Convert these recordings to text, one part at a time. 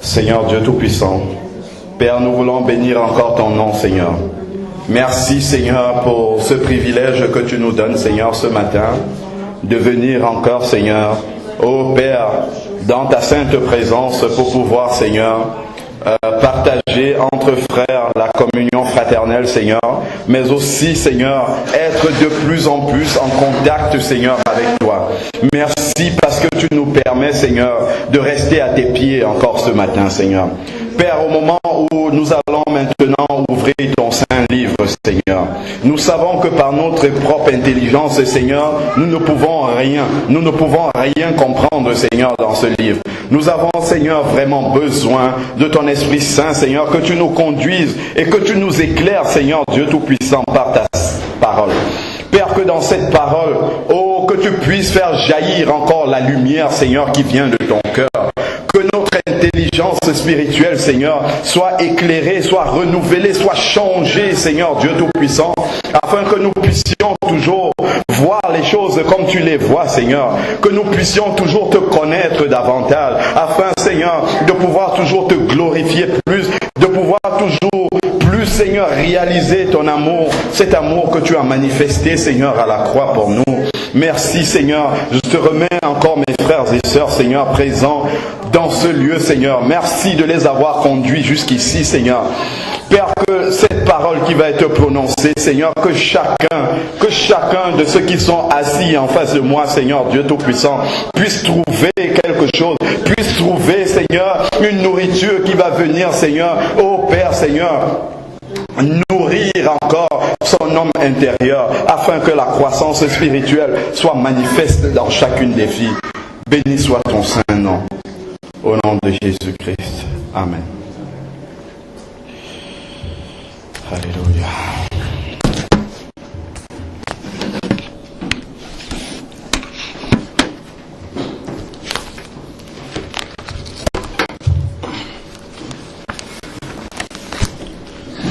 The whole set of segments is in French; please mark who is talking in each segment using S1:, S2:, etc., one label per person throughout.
S1: Seigneur Dieu Tout-Puissant, Père, nous voulons bénir encore ton nom, Seigneur. Merci, Seigneur, pour ce privilège que tu nous donnes, Seigneur, ce matin, de venir encore, Seigneur, ô Père, dans ta sainte présence pour pouvoir, Seigneur, partager entre frères la communion fraternelle, Seigneur, mais aussi, Seigneur, être de plus en plus en contact, Seigneur, avec toi. Merci parce que tu nous permets, Seigneur, de rester à tes pieds encore ce matin, Seigneur. Père, au moment où nous allons maintenant ouvrir ton saint livre, Seigneur, nous savons que par notre propre intelligence, Seigneur, nous ne pouvons rien comprendre, Seigneur, dans ce livre. Nous avons, Seigneur, vraiment besoin de ton Esprit Saint, Seigneur, que tu nous conduises et que tu nous éclaires, Seigneur Dieu Tout-Puissant, par ta parole. Père, que dans cette parole, oh, que tu puisses faire jaillir encore la lumière, Seigneur, qui vient de ton cœur. Que notre intelligence spirituelle, Seigneur, soit éclairée, soit renouvelée, soit changée, Seigneur Dieu Tout-Puissant, afin que nous puissions toujours voir les choses comme tu les vois, Seigneur. Que nous puissions toujours te connaître davantage, afin, Seigneur, de pouvoir toujours te glorifier plus, de pouvoir toujours plus, Seigneur, réaliser ton amour, cet amour que tu as manifesté, Seigneur, à la croix pour nous. Merci, Seigneur. Je te remets encore mes frères et sœurs, Seigneur, présents dans ce lieu, Seigneur. Merci de les avoir conduits jusqu'ici, Seigneur. Père, que cette parole qui va être prononcée, Seigneur, que chacun de ceux qui sont assis en face de moi, Seigneur Dieu Tout-Puissant, puisse trouver quelque chose, puisse trouver, Seigneur, une nourriture qui va venir, Seigneur, ô Père, Seigneur, nourrir encore son homme intérieur, afin que la croissance spirituelle soit manifeste dans chacune des filles. Béni soit ton saint nom. Au nom de Jésus-Christ. Amen. Alléluia.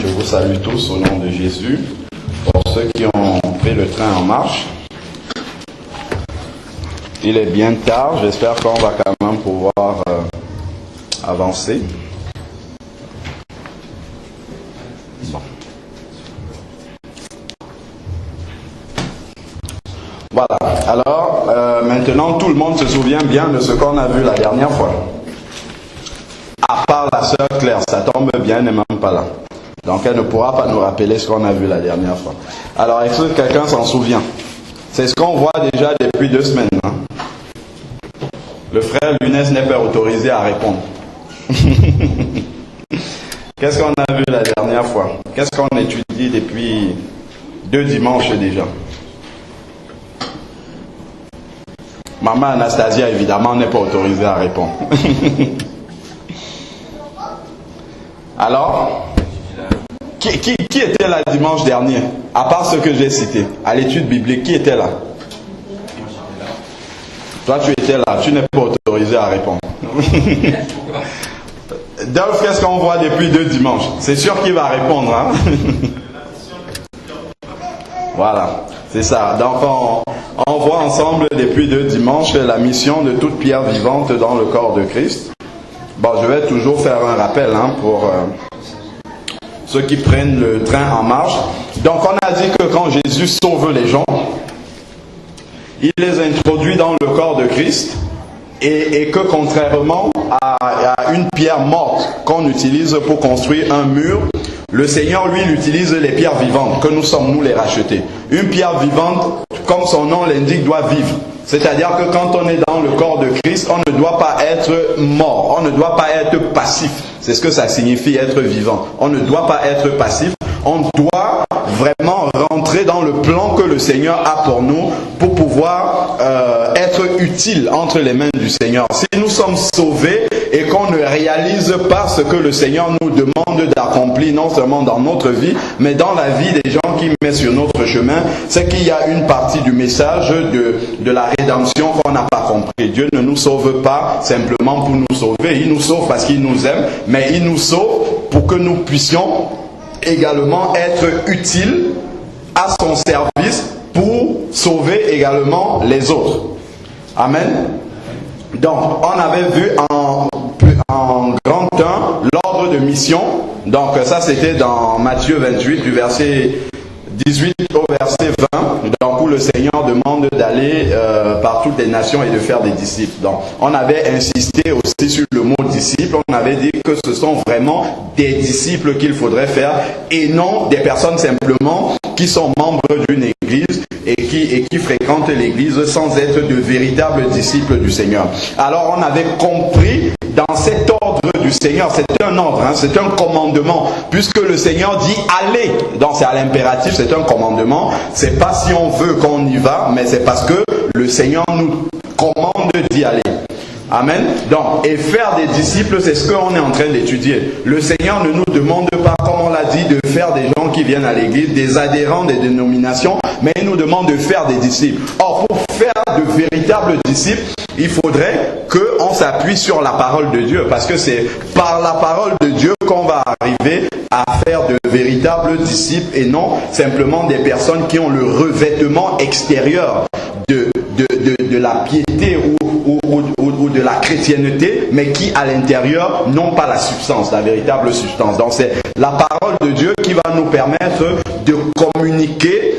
S1: Je vous salue tous au nom de Jésus. Pour ceux qui ont pris le train en marche, il est bien tard, j'espère qu'on va quand même pouvoir avancer. Bon. Voilà, alors maintenant tout le monde se souvient bien de ce qu'on a vu la dernière fois. À part la sœur Claire, ça tombe bien, elle n'est même pas là. Donc elle ne pourra pas nous rappeler ce qu'on a vu la dernière fois. Alors est-ce que quelqu'un s'en souvient? C'est ce qu'on voit déjà depuis 2 semaines. Hein? Le frère Lunès n'est pas autorisé à répondre. Qu'est-ce qu'on a vu la dernière fois? Qu'est-ce qu'on étudie depuis 2 dimanches déjà? Maman Anastasia, évidemment, n'est pas autorisée à répondre. Alors, qui était là dimanche dernier? À part ce que j'ai cité, à l'étude biblique, qui était là? Toi, tu étais là, tu n'es pas autorisé à répondre. Dolph, qu'est-ce qu'on voit depuis 2 dimanches? C'est sûr qu'il va répondre, hein? Voilà, c'est ça. Donc, on voit ensemble depuis 2 dimanches la mission de toute pierre vivante dans le corps de Christ. Bon, je vais toujours faire un rappel hein, pour ceux qui prennent le train en marche. Donc, on a dit que quand Jésus sauve les gens, il les introduit dans le corps de Christ et que contrairement à une pierre morte qu'on utilise pour construire un mur, le Seigneur, lui, il utilise les pierres vivantes, que nous sommes, nous, les rachetés. Une pierre vivante, comme son nom l'indique, doit vivre. C'est-à-dire que quand on est dans le corps de Christ, on ne doit pas être mort, on ne doit pas être passif. C'est ce que ça signifie être vivant. On ne doit pas être passif, on doit vraiment rentrer dans le plan que le Seigneur a pour nous pour pouvoir être utile entre les mains du Seigneur. Si nous sommes sauvés et qu'on ne réalise pas ce que le Seigneur nous demande d'accomplir, non seulement dans notre vie, mais dans la vie des gens qui mettent sur notre chemin, c'est qu'il y a une partie du message de la rédemption qu'on n'a pas compris. Dieu ne nous sauve pas simplement pour nous sauver, il nous sauve parce qu'il nous aime, mais il nous sauve pour que nous puissions également être utiles à son service pour sauver également les autres. Amen. Donc, on avait vu en grande mission. Donc ça c'était dans Matthieu 28 du verset 18 au verset 20, donc où le Seigneur demande d'aller par toutes les nations et de faire des disciples. Donc on avait insisté aussi sur le mot disciple, on avait dit que ce sont vraiment des disciples qu'il faudrait faire et non des personnes simplement qui sont membres d'une église et qui fréquentent l'église sans être de véritables disciples du Seigneur. Alors on avait compris dans cet ordre du Seigneur, c'est un ordre, c'est un commandement, puisque le Seigneur dit allez, donc c'est à l'impératif, c'est un commandement, c'est pas si on veut qu'on y va, mais c'est parce que le Seigneur nous commande d'y aller. Amen. Donc, et faire des disciples, c'est ce qu'on est en train d'étudier. Le Seigneur ne nous demande pas, comme on l'a dit, de faire des gens qui viennent à l'église, des adhérents des dénominations, mais il nous demande de faire des disciples. Or, pour faire de véritables disciples, il faudrait qu'on s'appuie sur la parole de Dieu, parce que c'est par la parole de Dieu qu'on va arriver à faire de véritables disciples et non simplement des personnes qui ont le revêtement extérieur de la piété ou de la chrétienté, mais qui à l'intérieur n'ont pas la substance, la véritable substance. Donc c'est la parole de Dieu qui va nous permettre de communiquer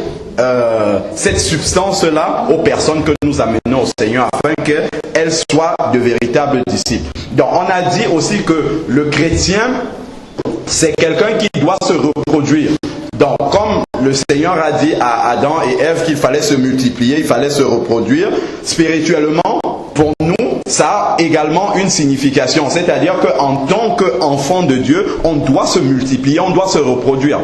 S1: cette substance-là aux personnes que nous amenons au Seigneur afin qu'elles soient de véritables disciples. Donc on a dit aussi que le chrétien, c'est quelqu'un qui doit se reproduire. Donc comme le Seigneur a dit à Adam et Ève qu'il fallait se multiplier, il fallait se reproduire, spirituellement, pour nous, ça a également une signification. C'est-à-dire qu'en tant qu'enfant de Dieu, on doit se multiplier, on doit se reproduire.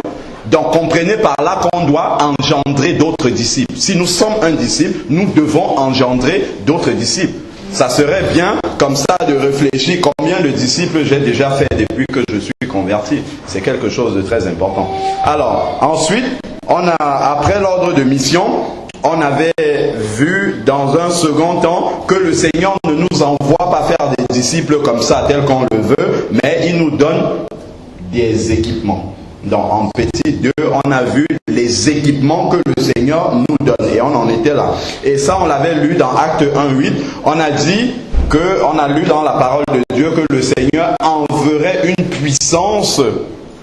S1: Donc comprenez par là qu'on doit engendrer d'autres disciples. Si nous sommes un disciple, nous devons engendrer d'autres disciples. Ça serait bien comme ça de réfléchir combien de disciples j'ai déjà fait depuis que je suis converti. C'est quelque chose de très important. Alors, ensuite, après l'ordre de mission, on avait vu dans un second temps que le Seigneur ne nous envoie pas faire des disciples comme ça, tel qu'on le veut, mais il nous donne des équipements. Donc en petit 2, on a vu les équipements que le Seigneur nous donne et on en était là. Et ça, on l'avait lu dans Acte 1:8. On a dit on a lu dans la parole de Dieu que le Seigneur enverrait une puissance,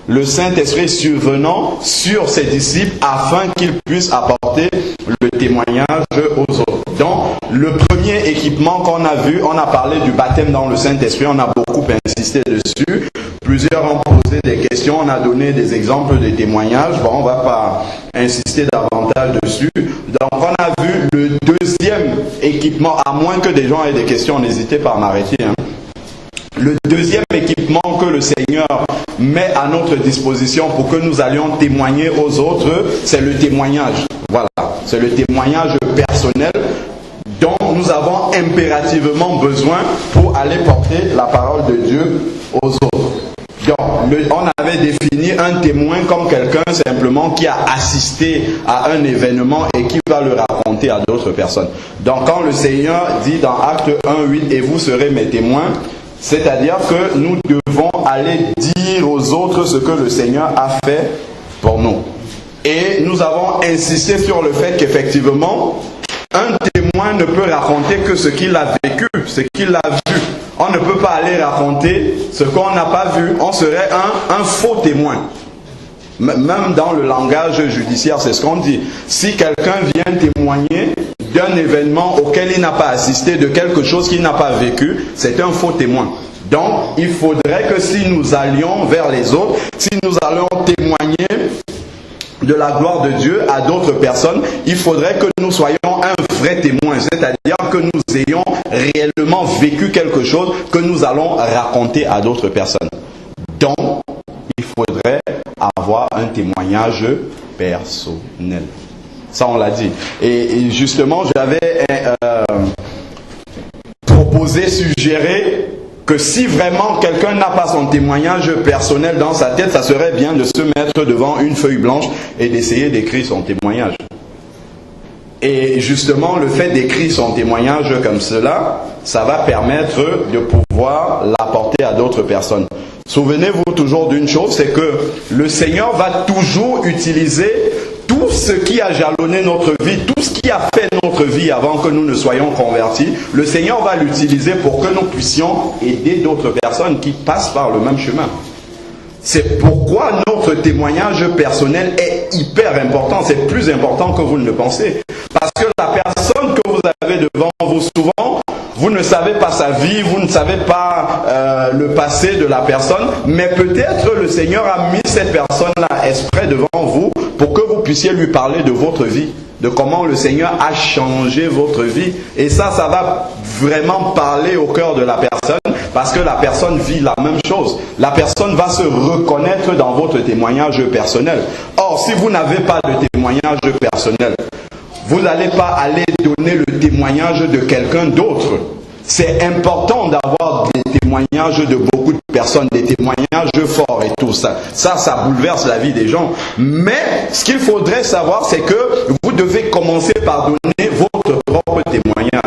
S1: le Saint-Esprit survenant sur ses disciples afin qu'ils puissent apporter le témoignage aux autres. Donc, le premier équipement qu'on a vu, on a parlé du baptême dans le Saint-Esprit, on a beaucoup insisté dessus. Plusieurs ont posé des questions, on a donné des exemples de témoignages. Bon, on ne va pas insister davantage dessus. Donc, on a vu le deuxième équipement, à moins que des gens aient des questions, n'hésitez pas à m'arrêter. Le deuxième équipement que le Seigneur met à notre disposition pour que nous allions témoigner aux autres, c'est le témoignage. Voilà, c'est le témoignage personnel dont nous avons impérativement besoin pour aller porter la parole de Dieu aux autres. Donc, on avait défini un témoin comme quelqu'un simplement qui a assisté à un événement et qui va le raconter à d'autres personnes. Donc, quand le Seigneur dit dans Acte 1:8 « Et vous serez mes témoins », c'est-à-dire que nous devons aller dire aux autres ce que le Seigneur a fait pour nous. Et nous avons insisté sur le fait qu'effectivement, un témoin ne peut raconter que ce qu'il a vécu, ce qu'il a vu. On ne peut pas aller raconter ce qu'on n'a pas vu. On serait un faux témoin. Même dans le langage judiciaire, c'est ce qu'on dit. Si quelqu'un vient témoigner d'un événement auquel il n'a pas assisté, de quelque chose qu'il n'a pas vécu, c'est un faux témoin. Donc, il faudrait que si nous allions vers les autres, si nous allions témoigner de la gloire de Dieu à d'autres personnes, il faudrait que nous soyons un vrai témoin, c'est-à-dire que nous ayons réellement vécu quelque chose que nous allons raconter à d'autres personnes. Donc, il faudrait avoir un témoignage personnel. Ça, on l'a dit. Et justement, j'avais proposé, suggéré que si vraiment quelqu'un n'a pas son témoignage personnel dans sa tête, ça serait bien de se mettre devant une feuille blanche et d'essayer d'écrire son témoignage. Et justement, le fait d'écrire son témoignage comme cela, ça va permettre de pouvoir l'apporter à d'autres personnes. Souvenez-vous toujours d'une chose, c'est que le Seigneur va toujours utiliser tout ce qui a jalonné notre vie, tout ce qui a fait notre vie avant que nous ne soyons convertis, le Seigneur va l'utiliser pour que nous puissions aider d'autres personnes qui passent par le même chemin. C'est pourquoi notre témoignage personnel est hyper important. C'est plus important que vous ne le pensez. Parce que la personne que vous avez devant vous, souvent, vous ne savez pas sa vie, vous ne savez pas le passé de la personne, mais peut-être le Seigneur a mis cette personne-là exprès devant vous pour que vous puissiez lui parler de votre vie, de comment le Seigneur a changé votre vie. Et ça va vraiment parler au cœur de la personne, parce que la personne vit la même chose. La personne va se reconnaître dans votre témoignage personnel. Or, si vous n'avez pas de témoignage personnel, vous n'allez pas aller donner le témoignage de quelqu'un d'autre. C'est important d'avoir des témoignages de beaucoup de personnes, des témoignages forts et tout ça. Ça bouleverse la vie des gens. Mais ce qu'il faudrait savoir, c'est que vous devez commencer par donner votre propre témoignage.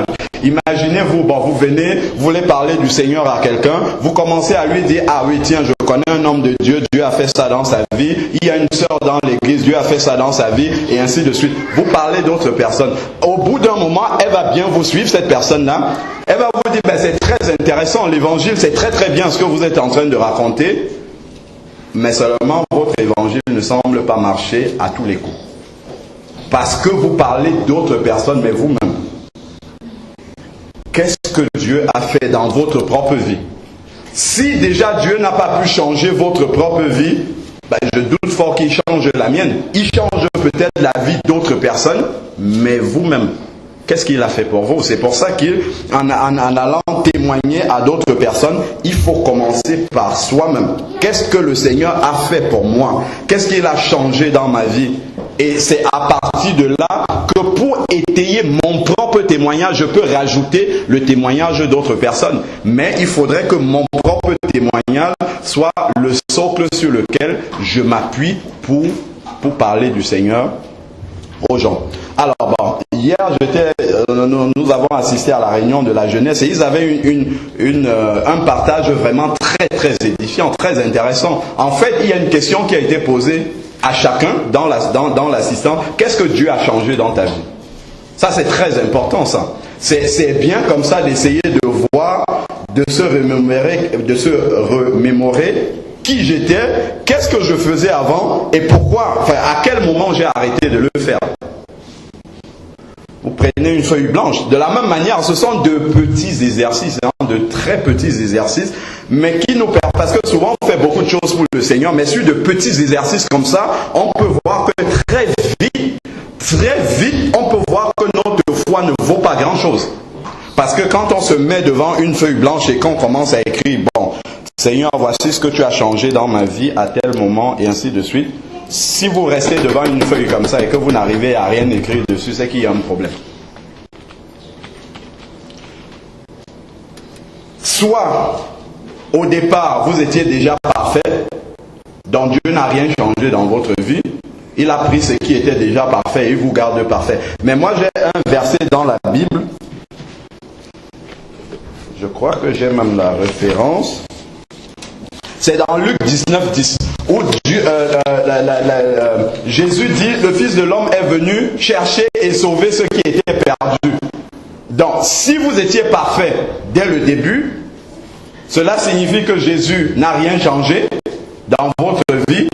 S1: Imaginez-vous, vous venez, vous voulez parler du Seigneur à quelqu'un, vous commencez à lui dire, ah oui, tiens, je connais un homme de Dieu, Dieu a fait ça dans sa vie, il y a une sœur dans l'église, Dieu a fait ça dans sa vie, et ainsi de suite. Vous parlez d'autres personnes. Au bout d'un moment, elle va bien vous suivre, cette personne-là. Elle va vous dire, c'est très intéressant, l'évangile, c'est très très bien ce que vous êtes en train de raconter, mais seulement votre évangile ne semble pas marcher à tous les coups. Parce que vous parlez d'autres personnes, mais vous-même. Qu'est-ce que Dieu a fait dans votre propre vie? Si déjà Dieu n'a pas pu changer votre propre vie, je doute fort qu'il change la mienne. Il change peut-être la vie d'autres personnes, mais vous-même, qu'est-ce qu'il a fait pour vous? C'est pour ça qu'en allant témoigner à d'autres personnes, il faut commencer par soi-même. Qu'est-ce que le Seigneur a fait pour moi? Qu'est-ce qu'il a changé dans ma vie? Et c'est à partir de là que pour étayer mon propre témoignage, je peux rajouter le témoignage d'autres personnes. Mais il faudrait que mon propre témoignage soit le socle sur lequel je m'appuie pour parler du Seigneur aux gens. Alors hier nous avons assisté à la réunion de la jeunesse et ils avaient un partage vraiment très très édifiant, très intéressant. En fait, il y a une question qui a été posée à chacun dans l'assistance. Qu'est-ce que Dieu a changé dans ta vie? Ça c'est très important ça. C'est bien comme ça d'essayer de voir, de se remémorer qui j'étais, qu'est-ce que je faisais avant et pourquoi, à quel moment j'ai arrêté de le faire. Vous prenez une feuille blanche. De la même manière, ce sont de petits exercices, de très petits exercices, mais qui nous permettent, parce que souvent on fait beaucoup de choses pour le Seigneur, mais sur de petits exercices comme ça, on peut voir que très vite, on peut voir que notre foi ne vaut pas grand-chose. Parce que quand on se met devant une feuille blanche et qu'on commence à écrire, Seigneur, voici ce que tu as changé dans ma vie à tel moment, et ainsi de suite. Si vous restez devant une feuille comme ça et que vous n'arrivez à rien écrire dessus, c'est qu'il y a un problème. Soit, au départ, vous étiez déjà parfait, donc Dieu n'a rien changé dans votre vie. Il a pris ce qui était déjà parfait et il vous garde parfait. Mais moi, j'ai un verset dans la Bible. Je crois que j'ai même la référence. C'est dans Luc 19:10, où Jésus dit, le Fils de l'homme est venu chercher et sauver ceux qui étaient perdus. Donc, si vous étiez parfait dès le début, cela signifie que Jésus n'a rien changé dans votre vie,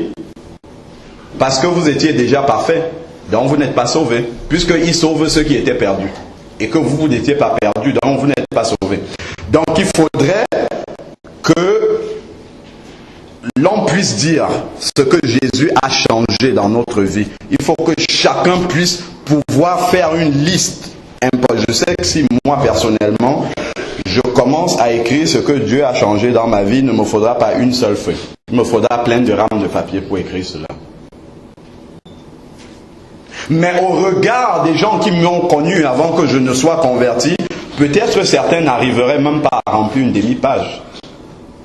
S1: parce que vous étiez déjà parfait. Donc, vous n'êtes pas sauvé, puisqu'il sauve ceux qui étaient perdus. Et que vous n'étiez pas perdus, donc vous n'êtes pas sauvé. Donc, il faudrait que l'on puisse dire ce que Jésus a changé dans notre vie. Il faut que chacun puisse pouvoir faire une liste. Je sais que si moi personnellement, je commence à écrire ce que Dieu a changé dans ma vie, il ne me faudra pas une seule feuille. Il me faudra plein de rames de papier pour écrire cela. Mais au regard des gens qui m'ont connu avant que je ne sois converti, peut-être certains n'arriveraient même pas à remplir une demi-page.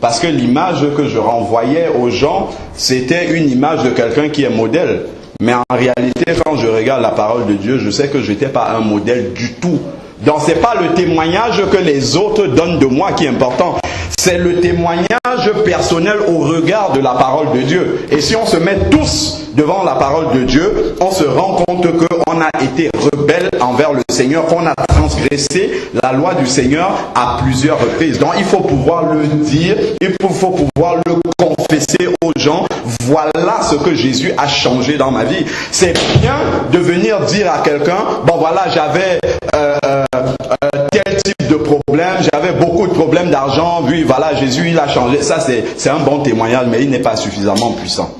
S1: Parce que l'image que je renvoyais aux gens, c'était une image de quelqu'un qui est modèle. Mais en réalité, quand je regarde la parole de Dieu, je sais que je n'étais pas un modèle du tout. Donc ce n'est pas le témoignage que les autres donnent de moi qui est important. C'est le témoignage personnel au regard de la parole de Dieu. Et si on se met tous devant la parole de Dieu, on se rend compte qu'on a été rebelle envers le Seigneur, qu'on a transgressé la loi du Seigneur à plusieurs reprises. Donc il faut pouvoir le dire, il faut pouvoir le confesser aux gens, voilà ce que Jésus a changé dans ma vie. C'est bien de venir dire à quelqu'un, bon voilà, j'avais tel type de problème, j'avais beaucoup de problèmes d'argent, oui voilà, Jésus il a changé. Ça c'est un bon témoignage, mais il n'est pas suffisamment puissant.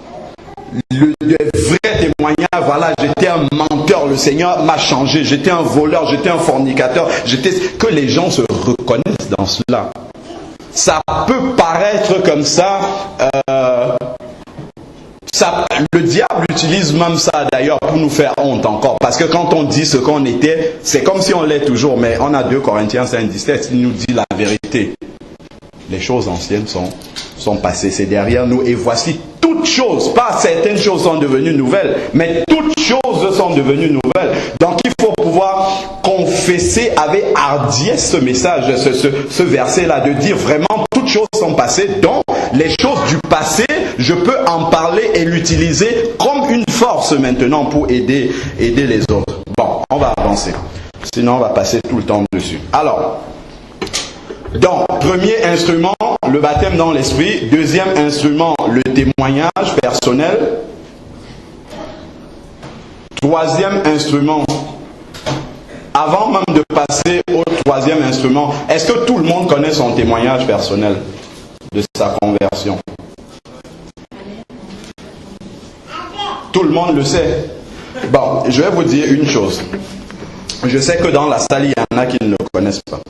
S1: Le vrai témoignage, voilà, j'étais un menteur, le Seigneur m'a changé, j'étais un voleur, j'étais un fornicateur, que les gens se reconnaissent dans cela. Ça peut paraître comme ça, le diable utilise même ça d'ailleurs pour nous faire honte encore, parce que quand on dit ce qu'on était, c'est comme si on l'est toujours, mais on a 2 Corinthiens 5:17, il nous dit la vérité. Les choses anciennes sont passées, c'est derrière nous, et voici toutes choses, pas certaines choses sont devenues nouvelles, mais toutes choses sont devenues nouvelles. Donc il faut pouvoir confesser avec hardiesse ce message, ce verset-là, de dire vraiment toutes choses sont passées, donc les choses du passé, je peux en parler et l'utiliser comme une force maintenant pour aider les autres. Bon, on va avancer, sinon on va passer tout le temps dessus. Alors, donc, premier instrument, le baptême dans l'esprit. Deuxième instrument, le témoignage personnel. Troisième instrument, avant même de passer au troisième instrument, est-ce que tout le monde connaît son témoignage personnel de sa conversion? Tout le monde le sait. Bon, je vais vous dire une chose. Je sais que dans la salle, il y en a qui ne le connaissent pas.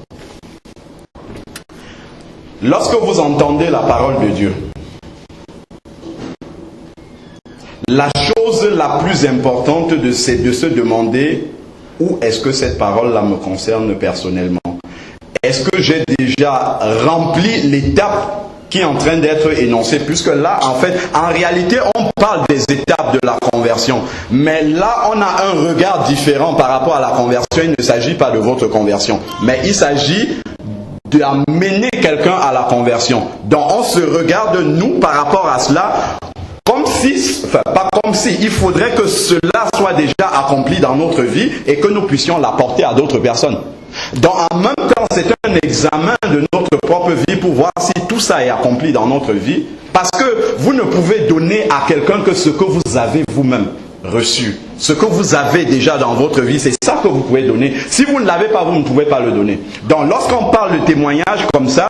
S1: Lorsque vous entendez la parole de Dieu, la chose la plus importante c'est de se demander où est-ce que cette parole-là me concerne personnellement. Est-ce que j'ai déjà rempli l'étape qui est en train d'être énoncée? Puisque là, en fait, en réalité, on parle des étapes de la conversion. Mais là, on a un regard différent par rapport à la conversion. Il ne s'agit pas de votre conversion, mais il s'agit d'amener quelqu'un à la conversion. Donc on se regarde nous par rapport à cela comme si, enfin pas comme si, il faudrait que cela soit déjà accompli dans notre vie et que nous puissions l'apporter à d'autres personnes. Donc en même temps c'est un examen de notre propre vie pour voir si tout ça est accompli dans notre vie, parce que vous ne pouvez donner à quelqu'un que ce que vous avez vous-même reçu. Ce que vous avez déjà dans votre vie, c'est ça que vous pouvez donner. Si vous ne l'avez pas, vous ne pouvez pas le donner. Donc lorsqu'on parle de témoignage comme ça,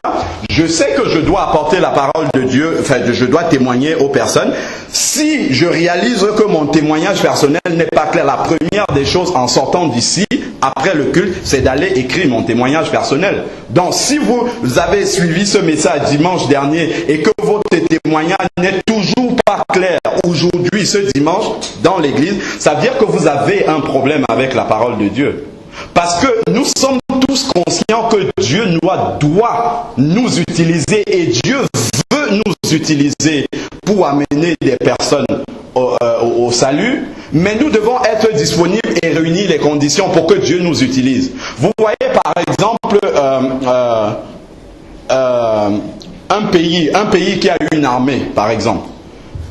S1: je sais que je dois apporter la parole de Dieu, enfin je dois témoigner aux personnes. Si je réalise que mon témoignage personnel n'est pas clair, la première des choses en sortant d'ici, après le culte, c'est d'aller écrire mon témoignage personnel. Donc si vous avez suivi ce message dimanche dernier et que votre témoignage n'est toujours pas clair aujourd'hui, ce dimanche, dans l'église, ça veut dire que vous avez un problème avec la parole de Dieu. Parce que nous sommes tous conscients que Dieu doit nous utiliser et Dieu veut nous utiliser pour amener des personnes au salut, mais nous devons être disponibles et réunir les conditions pour que Dieu nous utilise. Vous voyez par exemple un pays qui a une armée, par exemple.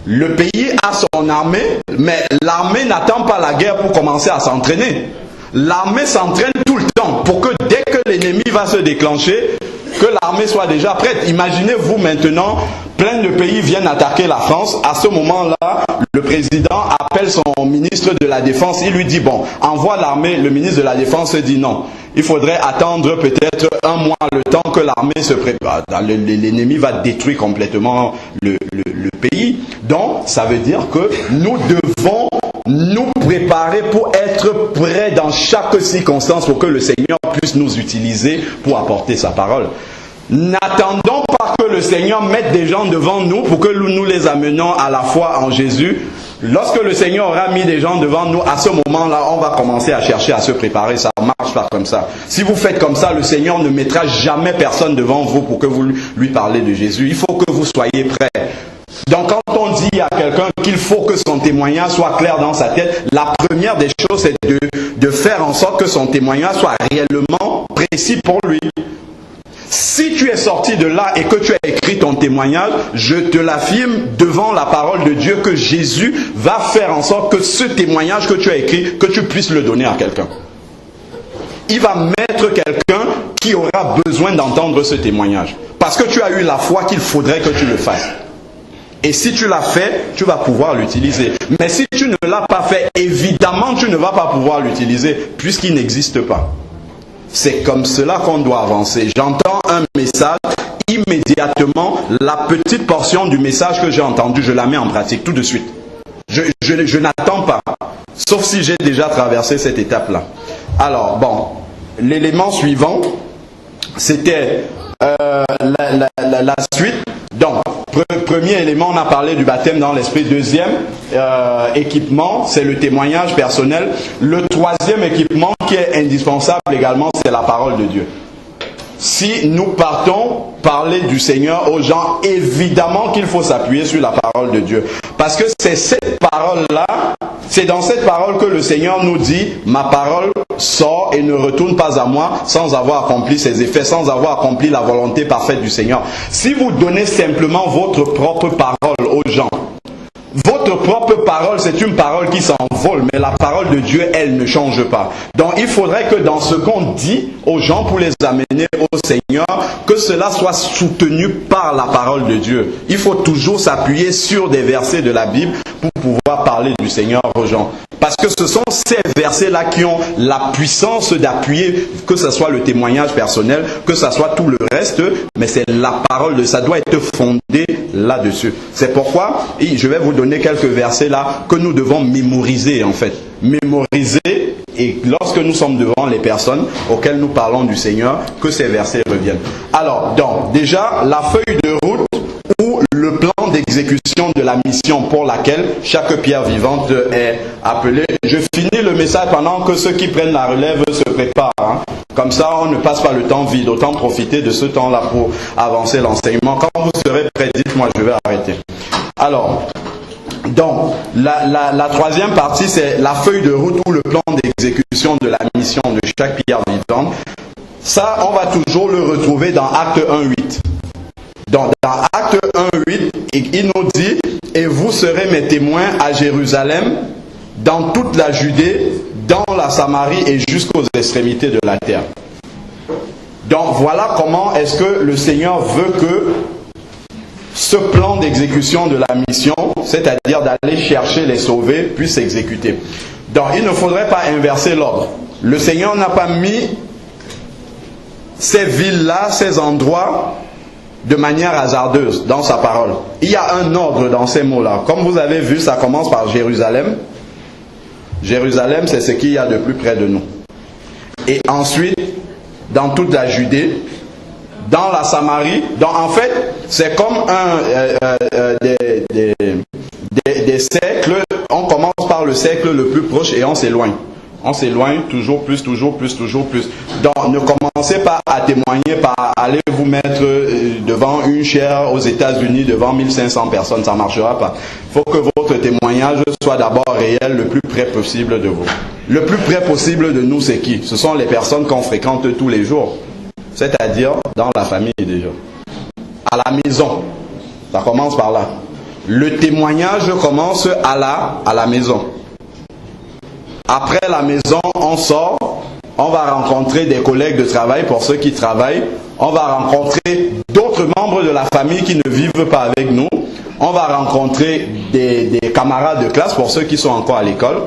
S1: Le pays a son armée, mais l'armée n'attend pas la guerre pour commencer à s'entraîner. L'armée s'entraîne tout le temps pour que dès que l'ennemi va se déclencher, que l'armée soit déjà prête. Imaginez-vous maintenant, plein de pays viennent attaquer la France. À ce moment-là, le président appelle son ministre de la Défense. Il lui dit, bon, envoie l'armée. Le ministre de la Défense dit non. Il faudrait attendre peut-être un mois le temps que l'armée se prépare. L'ennemi va détruire complètement le pays. Donc, ça veut dire que nous devons nous préparer pour être prêts dans chaque circonstance pour que le Seigneur puisse nous utiliser pour apporter sa parole. N'attendons pas que le Seigneur mette des gens devant nous pour que nous les amenons à la foi en Jésus. Lorsque le Seigneur aura mis des gens devant nous, à ce moment-là, on va commencer à chercher à se préparer. Ça ne marche pas comme ça. Si vous faites comme ça, le Seigneur ne mettra jamais personne devant vous pour que vous lui parlez de Jésus. Il faut que vous soyez prêts. Donc quand on dit à quelqu'un qu'il faut que son témoignage soit clair dans sa tête, la première des choses c'est de faire en sorte que son témoignage soit réellement précis pour lui. Si tu es sorti de là et que tu as écrit ton témoignage, je te l'affirme devant la parole de Dieu que Jésus va faire en sorte que ce témoignage que tu as écrit, que tu puisses le donner à quelqu'un. Il va mettre quelqu'un qui aura besoin d'entendre ce témoignage. Parce que tu as eu la foi qu'il faudrait que tu le fasses. Et si tu l'as fait, tu vas pouvoir l'utiliser. Mais si tu ne l'as pas fait, évidemment, tu ne vas pas pouvoir l'utiliser puisqu'il n'existe pas. C'est comme cela qu'on doit avancer. J'entends un message, immédiatement, la petite portion du message que j'ai entendu, je la mets en pratique tout de suite. Je n'attends pas, sauf si j'ai déjà traversé cette étape-là. Alors, bon, l'élément suivant, c'était la suite. Donc, premier élément, on a parlé du baptême dans l'esprit. Deuxième équipement, c'est le témoignage personnel. Le troisième équipement qui est indispensable également, c'est la parole de Dieu. Si nous partons parler du Seigneur aux gens, évidemment qu'il faut s'appuyer sur la parole de Dieu. Parce que c'est cette parole-là, c'est dans cette parole que le Seigneur nous dit, ma parole sort et ne retourne pas à moi sans avoir accompli ses effets, sans avoir accompli la volonté parfaite du Seigneur. Si vous donnez simplement votre propre parole aux gens, votre propre parole, c'est une parole qui s'envole, mais la parole de Dieu, elle ne change pas. Donc il faudrait que dans ce qu'on dit aux gens pour les amener au Seigneur, que cela soit soutenu par la parole de Dieu. Il faut toujours s'appuyer sur des versets de la Bible pour pouvoir parler du Seigneur aux gens. Parce que ce sont ces versets-là qui ont la puissance d'appuyer, que ce soit le témoignage personnel, que ce soit tout le reste, mais c'est la parole de ça doit être fondé là-dessus. C'est pourquoi je vais vous donner quelques versets là que nous devons mémoriser en fait. Mémoriser, et lorsque nous sommes devant les personnes auxquelles nous parlons du Seigneur, que ces versets reviennent. Alors, donc, déjà, la feuille de route ou le plan d'exécution de la mission pour laquelle chaque pierre vivante est appelée. Je finis le message pendant que ceux qui prennent la relève se préparent. Hein. Comme ça, on ne passe pas le temps vide. Autant profiter de ce temps-là pour avancer l'enseignement. Quand vous serez prêts, dites-moi, je vais arrêter. Alors, donc, la troisième partie, c'est la feuille de route ou le plan d'exécution de la mission de chaque pierre vivante. Ça, on va toujours le retrouver dans Acte 1.8. Donc, dans Acte 1.8, il nous dit « Et vous serez mes témoins à Jérusalem, dans toute la Judée, dans la Samarie et jusqu'aux extrémités de la terre. » Donc, voilà comment est-ce que le Seigneur veut que ce plan d'exécution de la mission, c'est-à-dire d'aller chercher les sauvés, puisse s'exécuter. Donc, il ne faudrait pas inverser l'ordre. Le Seigneur n'a pas mis ces villes-là, ces endroits, de manière hasardeuse dans sa parole. Il y a un ordre dans ces mots-là. Comme vous avez vu, ça commence par Jérusalem. Jérusalem, c'est ce qu'il y a de plus près de nous. Et ensuite, dans toute la Judée, dans la Samarie. Donc en fait, c'est comme des cercles. On commence par le cercle le plus proche et on s'éloigne. On s'éloigne toujours plus, toujours plus, toujours plus. Donc ne commencez pas à témoigner par aller vous mettre devant une chaire aux États-Unis devant 1500 personnes. Ça ne marchera pas. Il faut que votre témoignage soit d'abord réel, le plus près possible de vous. Le plus près possible de nous, c'est qui? Ce sont les personnes qu'on fréquente tous les jours. C'est-à-dire dans la famille déjà. À la maison. Ça commence par là. Le témoignage commence à la maison. Après la maison, on sort, on va rencontrer des collègues de travail pour ceux qui travaillent. On va rencontrer d'autres membres de la famille qui ne vivent pas avec nous. On va rencontrer des camarades de classe pour ceux qui sont encore à l'école.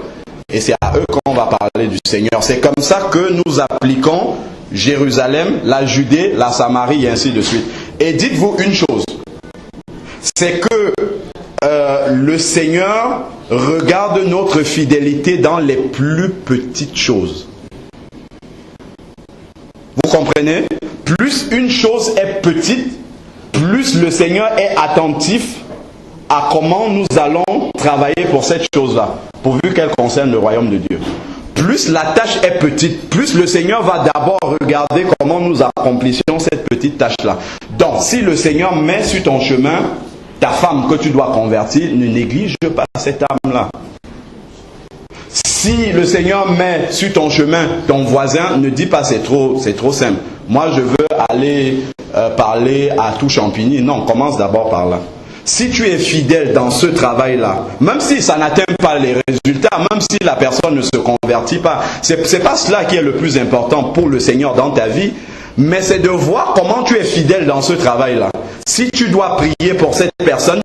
S1: Et c'est à eux qu'on va parler du Seigneur. C'est comme ça que nous appliquons Jérusalem, la Judée, la Samarie et ainsi de suite. Et dites-vous une chose, c'est que le Seigneur regarde notre fidélité dans les plus petites choses. Vous comprenez? Plus une chose est petite, plus le Seigneur est attentif à comment nous allons travailler pour cette chose-là, pourvu qu'elle concerne le royaume de Dieu. Plus la tâche est petite, plus le Seigneur va d'abord regarder comment nous accomplissions cette petite tâche-là. Donc, si le Seigneur met sur ton chemin ta femme que tu dois convertir, ne néglige pas cette âme-là. Si le Seigneur met sur ton chemin ton voisin, ne dis pas c'est trop simple. Moi, je veux aller parler à tout Champigny. Non, commence d'abord par là. Si tu es fidèle dans ce travail-là, même si ça n'atteint pas les résultats, même si la personne ne se convertit pas, c'est pas cela qui est le plus important pour le Seigneur dans ta vie, mais c'est de voir comment tu es fidèle dans ce travail-là. Si tu dois prier pour cette personne,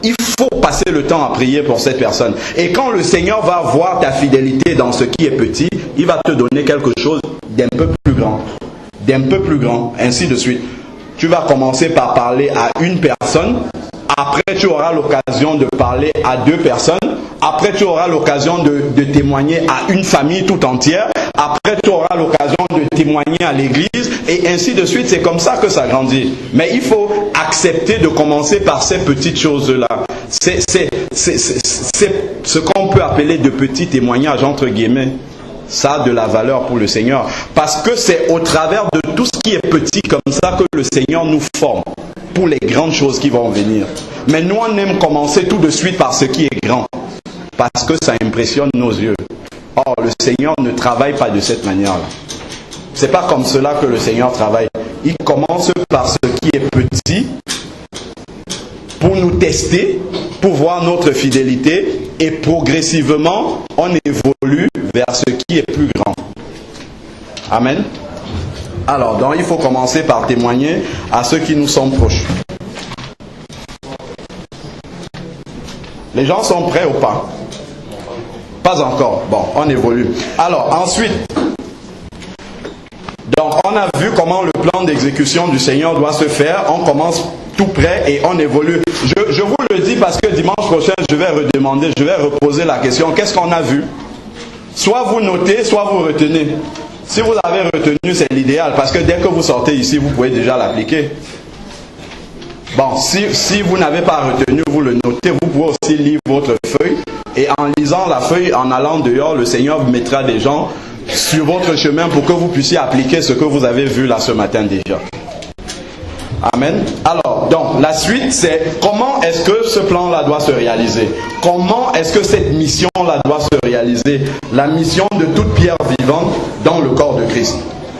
S1: il faut passer le temps à prier pour cette personne. Et quand le Seigneur va voir ta fidélité dans ce qui est petit, il va te donner quelque chose d'un peu plus grand. D'un peu plus grand, ainsi de suite. Tu vas commencer par parler à une personne. Après, tu auras l'occasion de parler à 2 personnes. Après, tu auras l'occasion de témoigner à une famille tout entière. Après, tu auras l'occasion de témoigner à l'église. Et ainsi de suite. C'est comme ça que ça grandit. Mais il faut accepter de commencer par ces petites choses-là. C'est ce qu'on peut appeler de petits témoignages, entre guillemets. Ça a de la valeur pour le Seigneur. Parce que c'est au travers de tout ce qui est petit comme ça que le Seigneur nous forme pour les grandes choses qui vont venir. Mais nous, on aime commencer tout de suite par ce qui est grand. Parce que ça impressionne nos yeux. Or, le Seigneur ne travaille pas de cette manière-là. C'est pas comme cela que le Seigneur travaille. Il commence par ce qui est petit pour nous tester, pour voir notre fidélité, et progressivement, on évolue vers ce qui est plus grand. Amen. Alors, donc, il faut commencer par témoigner à ceux qui nous sont proches. Les gens sont prêts ou pas? Pas encore. Bon, on évolue. Alors, ensuite, donc, on a vu comment le plan d'exécution du Seigneur doit se faire. On commence tout près et on évolue. Je vous le dis parce que dimanche prochain, je vais redemander, je vais reposer la question. Qu'est-ce qu'on a vu? Soit vous notez, soit vous retenez. Si vous avez retenu, c'est l'idéal. Parce que dès que vous sortez ici, vous pouvez déjà l'appliquer. Bon, si vous n'avez pas retenu, vous le notez. Vous pouvez aussi lire votre feuille. Et en lisant la feuille, en allant dehors, le Seigneur vous mettra des gens sur votre chemin pour que vous puissiez appliquer ce que vous avez vu là ce matin déjà. Amen. Alors, donc, la suite, c'est comment est-ce que ce plan-là doit se réaliser? Comment est-ce que cette mission-là doit se réaliser? La mission de toute pierre vivante dans le corps de Christ.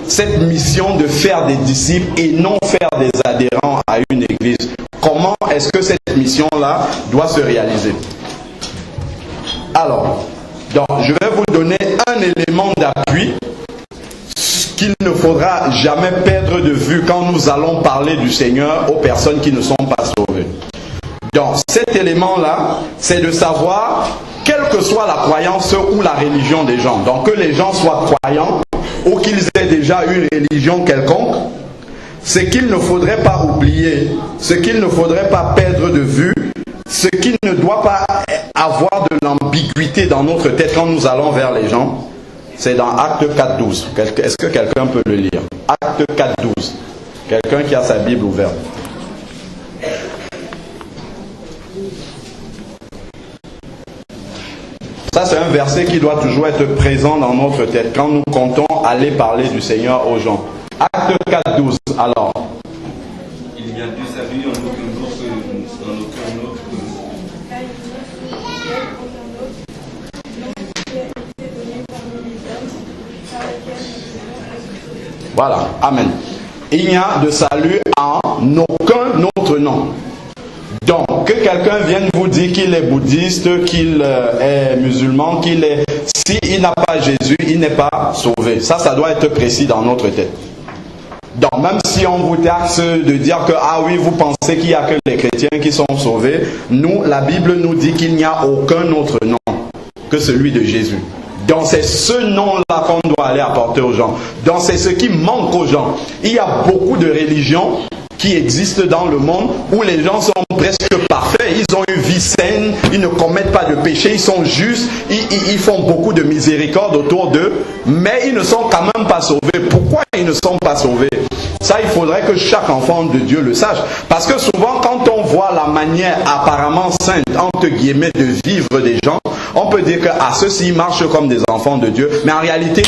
S1: Cette mission de faire des disciples et non faire des adhérents à une église. Comment est-ce que cette mission-là doit se réaliser? Alors, donc, je vais vous donner un élément d'appui qu'il ne faudra jamais perdre de vue quand nous allons parler du Seigneur aux personnes qui ne sont pas sauvées. Donc, cet élément-là, c'est de savoir, quelle que soit la croyance ou la religion des gens, donc que les gens soient croyants ou qu'ils aient déjà une religion quelconque, ce qu'il ne faudrait pas oublier, ce qu'il ne faudrait pas perdre de vue, ce qui ne doit pas avoir de l'ambiguïté dans notre tête quand nous allons vers les gens, c'est dans Acte 4.12. Est-ce que quelqu'un peut le lire? Acte 4.12. Quelqu'un qui a sa Bible ouverte. Ça, c'est un verset qui doit toujours être présent dans notre tête quand nous comptons aller parler du Seigneur aux gens. Acte 4.12. Alors.
S2: Il y a du salut en aucun autre.
S1: Voilà, amen. Il n'y a de salut en aucun autre nom. Donc, que quelqu'un vienne vous dire qu'il est bouddhiste, qu'il est musulman, s'il n'a pas Jésus, il n'est pas sauvé. Ça doit être précis dans notre tête. Donc, même si on vous taxe de dire que, ah oui, vous pensez qu'il n'y a que les chrétiens qui sont sauvés, nous, la Bible nous dit qu'il n'y a aucun autre nom que celui de Jésus. Donc c'est ce nom-là qu'on doit aller apporter aux gens. Donc c'est ce qui manque aux gens. Il y a beaucoup de religions qui existent dans le monde où les gens sont presque parfaits. Ils ont une vie saine, ils ne commettent pas de péché, ils sont justes, ils font beaucoup de miséricorde autour d'eux, mais ils ne sont quand même pas sauvés. Pourquoi ils ne sont pas sauvés? Ça, il faudrait que chaque enfant de Dieu le sache. Parce que souvent, quand on voit la manière apparemment sainte, entre guillemets, de vivre des gens, on peut dire que ceux-ci marchent comme des enfants de Dieu, mais en réalité,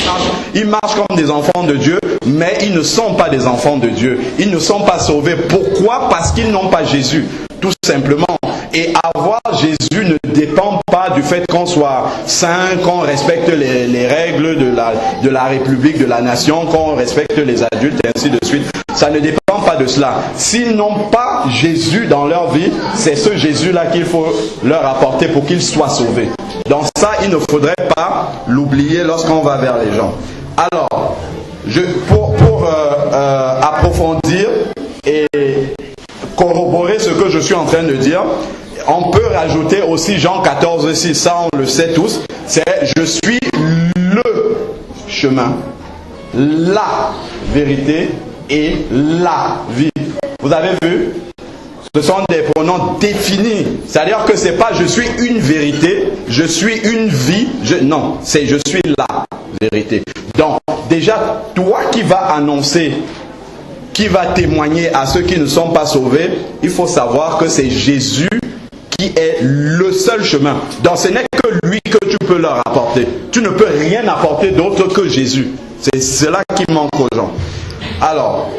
S1: ils marchent comme des enfants de Dieu, mais ils ne sont pas des enfants de Dieu. Ils ne sont pas sauvés. Pourquoi? Parce qu'ils n'ont pas Jésus, tout simplement. Et avoir Jésus ne dépend pas du fait qu'on soit saint, qu'on respecte les règles de la République, de la nation, qu'on respecte les adultes, et ainsi de suite. Ça ne dépend pas de cela. S'ils n'ont pas Jésus dans leur vie, c'est ce Jésus-là qu'il faut leur apporter pour qu'ils soient sauvés. Donc ça, il ne faudrait pas l'oublier lorsqu'on va vers les gens. Alors, pour approfondir et corroborer ce que je suis en train de dire, On peut rajouter aussi Jean 14, 6, ça on le sait tous, c'est je suis le chemin, la vérité et la vie. Vous avez vu? Ce sont des pronoms définis. C'est-à-dire que c'est pas je suis une vérité, je suis une vie. Non, c'est je suis la vérité. Donc, déjà, toi qui vas annoncer, qui va témoigner à ceux qui ne sont pas sauvés, il faut savoir que c'est Jésus qui est le seul chemin. Donc, ce n'est que lui que tu peux leur apporter. Tu ne peux rien apporter d'autre que Jésus. C'est cela qui manque aux gens. Alors,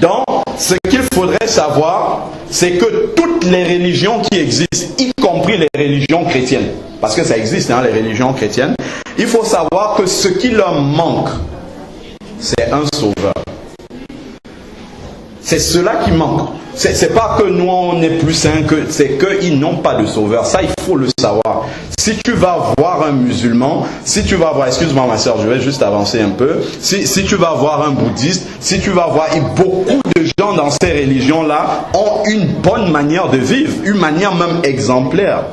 S1: donc, ce qu'il faudrait savoir, c'est que toutes les religions qui existent, y compris les religions chrétiennes, parce que ça existe, hein, les religions chrétiennes, il faut savoir que ce qui leur manque, c'est un sauveur. C'est cela qui manque. C'est pas que nous on est plus saints, c'est qu'ils n'ont pas de sauveur. Ça, il faut le savoir. Si tu vas voir un musulman, si tu vas voir, excuse-moi ma soeur, je vais juste avancer un peu. Si tu vas voir un bouddhiste, si tu vas voir, et beaucoup de gens dans ces religions-là ont une bonne manière de vivre, une manière même exemplaire.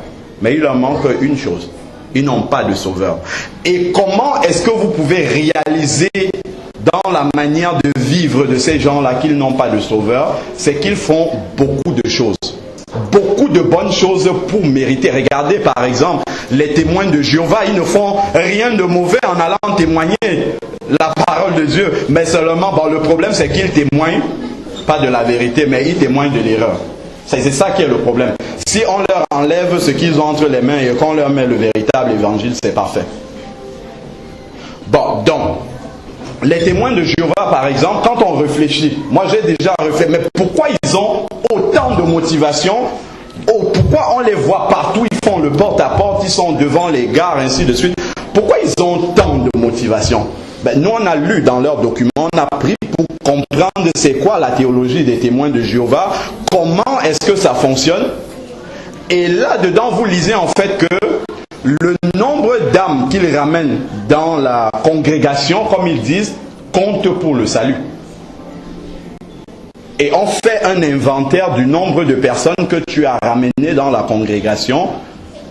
S1: Mais il leur manque une chose. Ils n'ont pas de sauveur. Et comment est-ce que vous pouvez réaliser dans la manière de vivre de ces gens-là qu'ils n'ont pas de sauveur? C'est qu'ils font beaucoup de choses. Beaucoup de bonnes choses pour mériter. Regardez par exemple, les témoins de Jéhovah, ils ne font rien de mauvais en allant témoigner la parole de Dieu. Mais seulement, bon, le problème c'est qu'ils témoignent pas de la vérité, mais ils témoignent de l'erreur. C'est ça qui est le problème. Si on leur enlève ce qu'ils ont entre les mains et qu'on leur met le véritable évangile, c'est parfait. Bon, donc, les témoins de Jéhovah, par exemple, quand on réfléchit, moi j'ai déjà réfléchi, mais pourquoi ils ont autant de motivation? Pourquoi on les voit partout, ils font le porte-à-porte, ils sont devant les gares, ainsi de suite. Pourquoi ils ont tant de motivation? Nous on a lu dans leurs documents, on a pris pour comprendre c'est quoi la théologie des témoins de Jéhovah, comment est-ce que ça fonctionne. Et là-dedans, vous lisez en fait que le nombre d'âmes qu'ils ramènent dans la congrégation, comme ils disent, compte pour le salut. Et on fait un inventaire du nombre de personnes que tu as ramenées dans la congrégation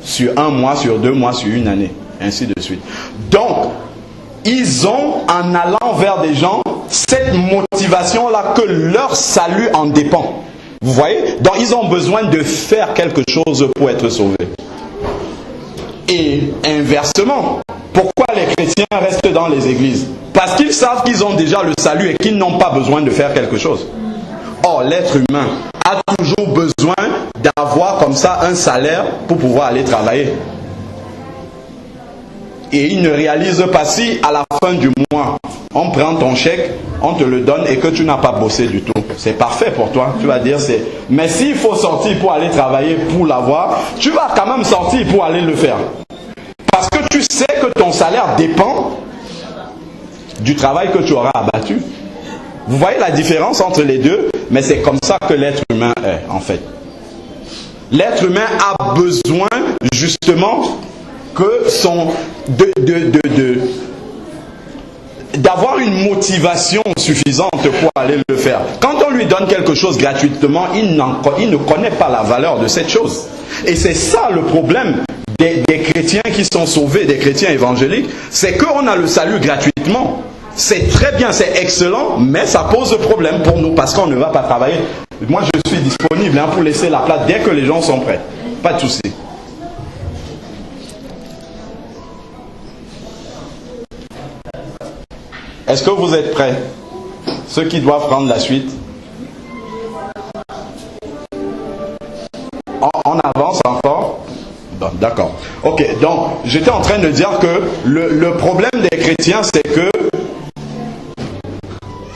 S1: sur un mois, sur 2 mois, sur une année, ainsi de suite. Donc, ils ont, en allant vers des gens, cette motivation-là que leur salut en dépend. Vous voyez? Donc, ils ont besoin de faire quelque chose pour être sauvés. Et inversement, pourquoi les chrétiens restent dans les églises? Parce qu'ils savent qu'ils ont déjà le salut et qu'ils n'ont pas besoin de faire quelque chose. Or, l'être humain a toujours besoin d'avoir comme ça un salaire pour pouvoir aller travailler. Et il ne réalise pas si à la fin du mois, on prend ton chèque, on te le donne et que tu n'as pas bossé du tout. C'est parfait pour toi. Tu vas dire c'est... Mais s'il faut sortir pour aller travailler pour l'avoir, tu vas quand même sortir pour aller le faire. Parce que tu sais que ton salaire dépend du travail que tu auras abattu. Vous voyez la différence entre les deux? Mais c'est comme ça que l'être humain est, en fait. L'être humain a besoin, justement, que d'avoir une motivation suffisante pour aller le faire. Quand on lui donne quelque chose gratuitement, il ne connaît pas la valeur de cette chose. Et c'est ça le problème des chrétiens qui sont sauvés, des chrétiens évangéliques, c'est qu'on a le salut gratuitement. C'est très bien, c'est excellent, mais ça pose problème pour nous parce qu'on ne va pas travailler. Moi, je suis disponible pour laisser la place dès que les gens sont prêts. Pas de souci. Est-ce que vous êtes prêts? Ceux qui doivent prendre la suite. On avance encore? Bon, d'accord. Ok, donc j'étais en train de dire que le problème des chrétiens, c'est que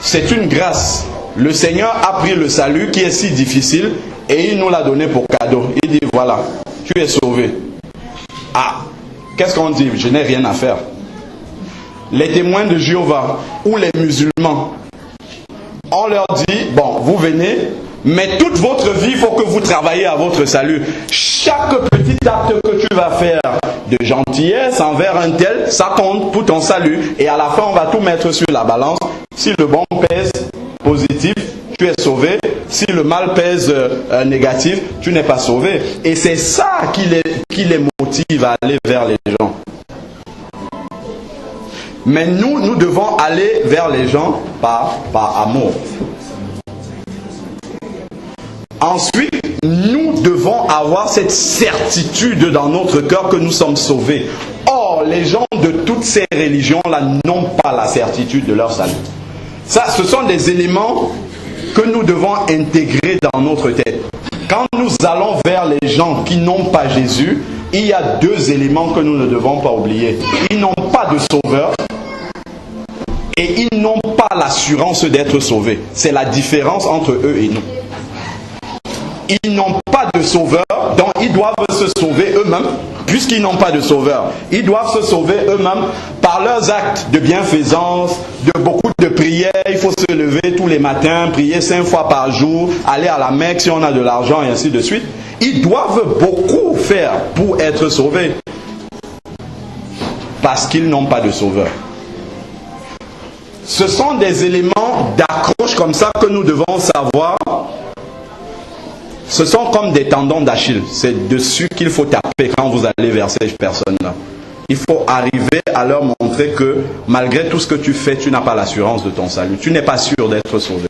S1: c'est une grâce. Le Seigneur a pris le salut qui est si difficile et il nous l'a donné pour cadeau. Il dit voilà, tu es sauvé. Ah, qu'est-ce qu'on dit? Je n'ai rien à faire. Les témoins de Jéhovah ou les musulmans, on leur dit, bon, vous venez, mais toute votre vie, il faut que vous travaillez à votre salut. Chaque petit acte que tu vas faire de gentillesse envers un tel, ça compte pour ton salut. Et à la fin, on va tout mettre sur la balance. Si le bon pèse positif, tu es sauvé. Si le mal pèse négatif, tu n'es pas sauvé. Et c'est ça qui les motive à aller vers les gens. Mais nous devons aller vers les gens par amour. Ensuite, nous devons avoir cette certitude dans notre cœur que nous sommes sauvés. Or, les gens de toutes ces religions-là n'ont pas la certitude de leur salut. Ça, ce sont des éléments que nous devons intégrer dans notre tête. Quand nous allons vers les gens qui n'ont pas Jésus, il y a deux éléments que nous ne devons pas oublier. Ils n'ont pas de sauveur et ils n'ont pas l'assurance d'être sauvés. C'est la différence entre eux et nous. Ils n'ont pas de sauveur, donc ils doivent se sauver eux-mêmes, puisqu'ils n'ont pas de sauveur. Ils doivent se sauver eux-mêmes par leurs actes de bienfaisance, de beaucoup de prières. Il faut se lever tous les matins, prier 5 fois par jour, aller à la Mecque si on a de l'argent et ainsi de suite. Ils doivent beaucoup faire pour être sauvés, parce qu'ils n'ont pas de sauveur. Ce sont des éléments d'accroche comme ça que nous devons savoir. Ce sont comme des tendons d'Achille. C'est dessus qu'il faut taper quand vous allez vers ces personnes-là. Il faut arriver à leur montrer que malgré tout ce que tu fais, tu n'as pas l'assurance de ton salut. Tu n'es pas sûr d'être sauvé.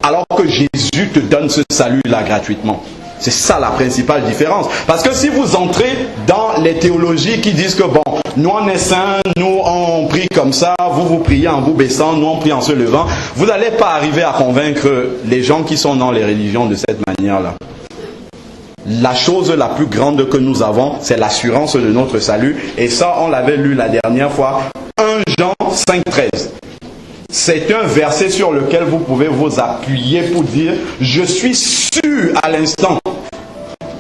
S1: Alors que Jésus te donne ce salut-là gratuitement. C'est ça la principale différence. Parce que si vous entrez dans les théologies qui disent que bon, nous on est saints, nous on prie comme ça, vous priez en vous baissant, nous on prie en se levant, vous n'allez pas arriver à convaincre les gens qui sont dans les religions de cette manière-là. La chose la plus grande que nous avons, c'est l'assurance de notre salut. Et ça, on l'avait lu la dernière fois. 1 Jean 5,13. C'est un verset sur lequel vous pouvez vous appuyer pour dire « Je suis sûr à l'instant ».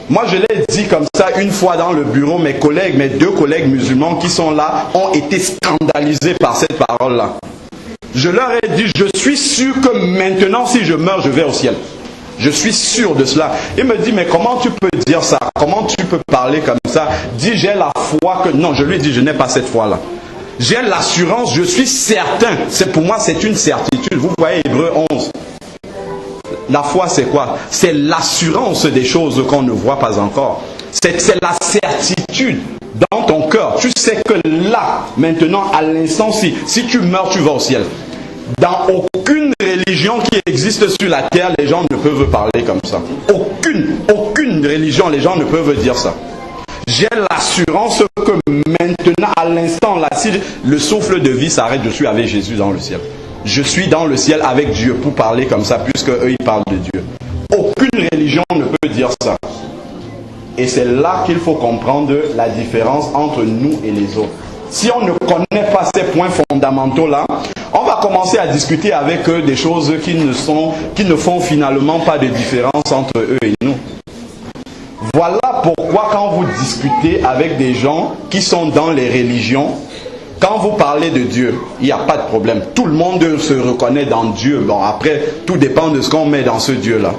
S1: Moi, je l'ai dit comme ça une fois dans le bureau. Mes 2 collègues musulmans qui sont là ont été scandalisés par cette parole-là. Je leur ai dit « Je suis sûr que maintenant, si je meurs, je vais au ciel ». Je suis sûr de cela. Il me dit, mais comment tu peux dire ça? Comment tu peux parler comme ça? Dis, j'ai la foi que... Non, je lui dis, je n'ai pas cette foi-là. J'ai l'assurance, je suis certain. Pour moi, c'est une certitude. Vous voyez Hébreux 11. La foi, c'est quoi? C'est l'assurance des choses qu'on ne voit pas encore. C'est la certitude dans ton cœur. Tu sais que là, maintenant, à l'instant, si tu meurs, tu vas au ciel. Dans aucune religion qui existe sur la terre, les gens ne peuvent parler comme ça. Aucune religion, les gens ne peuvent dire ça. J'ai l'assurance que maintenant, à l'instant là, si le souffle de vie s'arrête, je suis avec Jésus dans le ciel. Je suis dans le ciel avec Dieu pour parler comme ça, puisque eux, ils parlent de Dieu. Aucune religion ne peut dire ça. Et c'est là qu'il faut comprendre la différence entre nous et les autres. Si on ne connaît pas ces points fondamentaux-là, on va commencer à discuter avec eux des choses qui ne font finalement pas de différence entre eux et nous. Voilà pourquoi quand vous discutez avec des gens qui sont dans les religions, quand vous parlez de Dieu, il n'y a pas de problème. Tout le monde se reconnaît dans Dieu. Bon, après, tout dépend de ce qu'on met dans ce Dieu-là.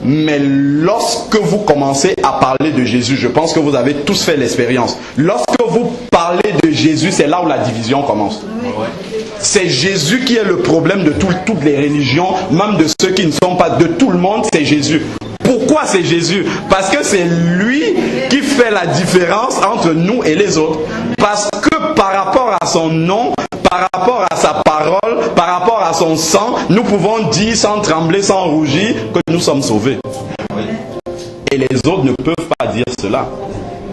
S1: Mais lorsque vous commencez à parler de Jésus, je pense que vous avez tous fait l'expérience. Lorsque vous parlez de Jésus, c'est là où la division commence. C'est Jésus qui est le problème de toutes les religions, même de ceux qui ne sont pas, de tout le monde, c'est Jésus. Pourquoi c'est Jésus? Parce que c'est lui qui fait la différence entre nous et les autres. Parce que par rapport à son nom, par rapport à sa parole, par rapport à son sang, nous pouvons dire sans trembler, sans rougir, que nous sommes sauvés. Et les autres ne peuvent pas dire cela.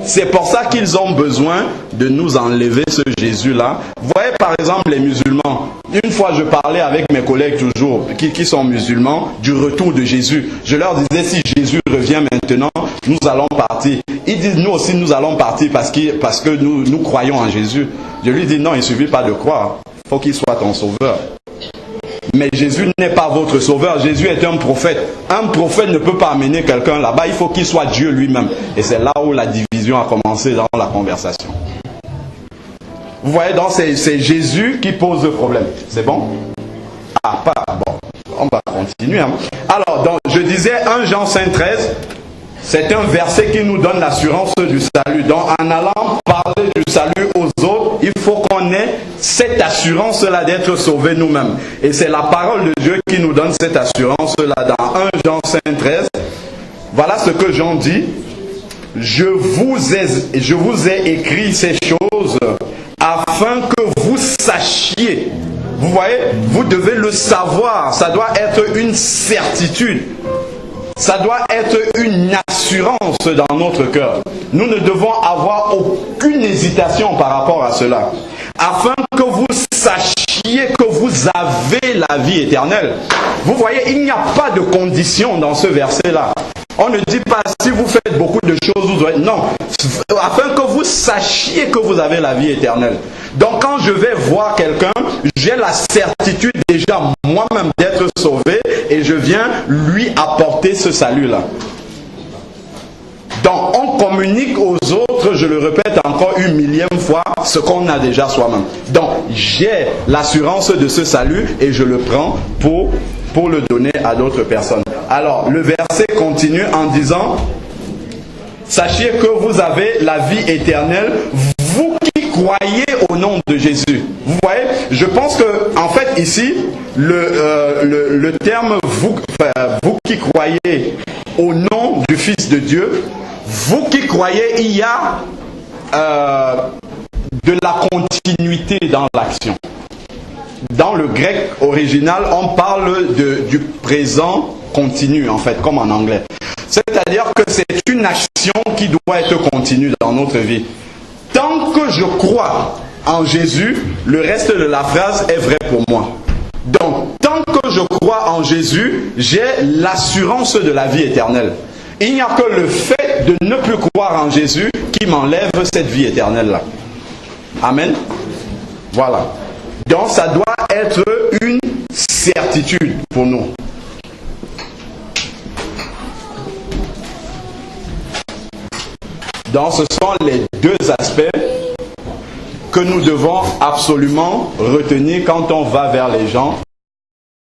S1: C'est pour ça qu'ils ont besoin de nous enlever ce Jésus-là. Vous voyez par exemple les musulmans. Une fois je parlais avec mes collègues toujours, qui sont musulmans, du retour de Jésus. Je leur disais, si Jésus revient maintenant, nous allons partir. Ils disent, nous aussi nous allons partir parce que nous croyons en Jésus. Je lui dis, non, il ne suffit pas de croire. Il faut qu'il soit ton sauveur. Mais Jésus n'est pas votre sauveur. Jésus est un prophète. Un prophète ne peut pas amener quelqu'un là-bas. Il faut qu'il soit Dieu lui-même. Et c'est là où la division a commencé dans la conversation. Vous voyez, donc c'est Jésus qui pose le problème. C'est bon? Ah, pas bon. On va continuer. Hein. Alors, donc, je disais 1 Jean 5,13. C'est un verset qui nous donne l'assurance du salut. Donc, en allant parler du salut aux autres, il faut qu'on ait cette assurance-là d'être sauvés nous-mêmes. Et c'est la parole de Dieu qui nous donne cette assurance-là dans 1 Jean 5,13. Voilà ce que Jean dit. Je vous ai écrit ces choses afin que vous sachiez. Vous voyez, vous devez le savoir. Ça doit être une certitude. Ça doit être une assurance dans notre cœur. Nous ne devons avoir aucune hésitation par rapport à cela. Afin que vous sachiez que vous avez la vie éternelle. Vous voyez, il n'y a pas de condition dans ce verset-là. On ne dit pas si vous faites beaucoup de choses, vous aurez... Non, afin que vous sachiez que vous avez la vie éternelle. Donc quand je vais voir quelqu'un, j'ai la certitude déjà moi-même d'être sauvé et je viens lui apporter ce salut-là. Donc on communique aux autres, je le répète encore une millième fois, ce qu'on a déjà soi-même. Donc j'ai l'assurance de ce salut et je le prends pour le donner à d'autres personnes. Alors le verset continue en disant: sachez que vous avez la vie éternelle, vous qui croyez au nom de Jésus. Vous voyez, je pense que en fait ici le terme vous qui croyez au nom du Fils de Dieu, vous qui croyez, il y a de la continuité dans l'action. Dans le grec original, on parle du présent continu, en fait, comme en anglais. C'est-à-dire que c'est une action qui doit être continue dans notre vie. Tant que je crois en Jésus, le reste de la phrase est vrai pour moi. Donc, tant que je crois en Jésus, j'ai l'assurance de la vie éternelle. Il n'y a que le fait de ne plus croire en Jésus qui m'enlève cette vie éternelle-là. Amen. Voilà. Donc ça doit être une certitude pour nous. Donc ce sont les deux aspects que nous devons absolument retenir quand on va vers les gens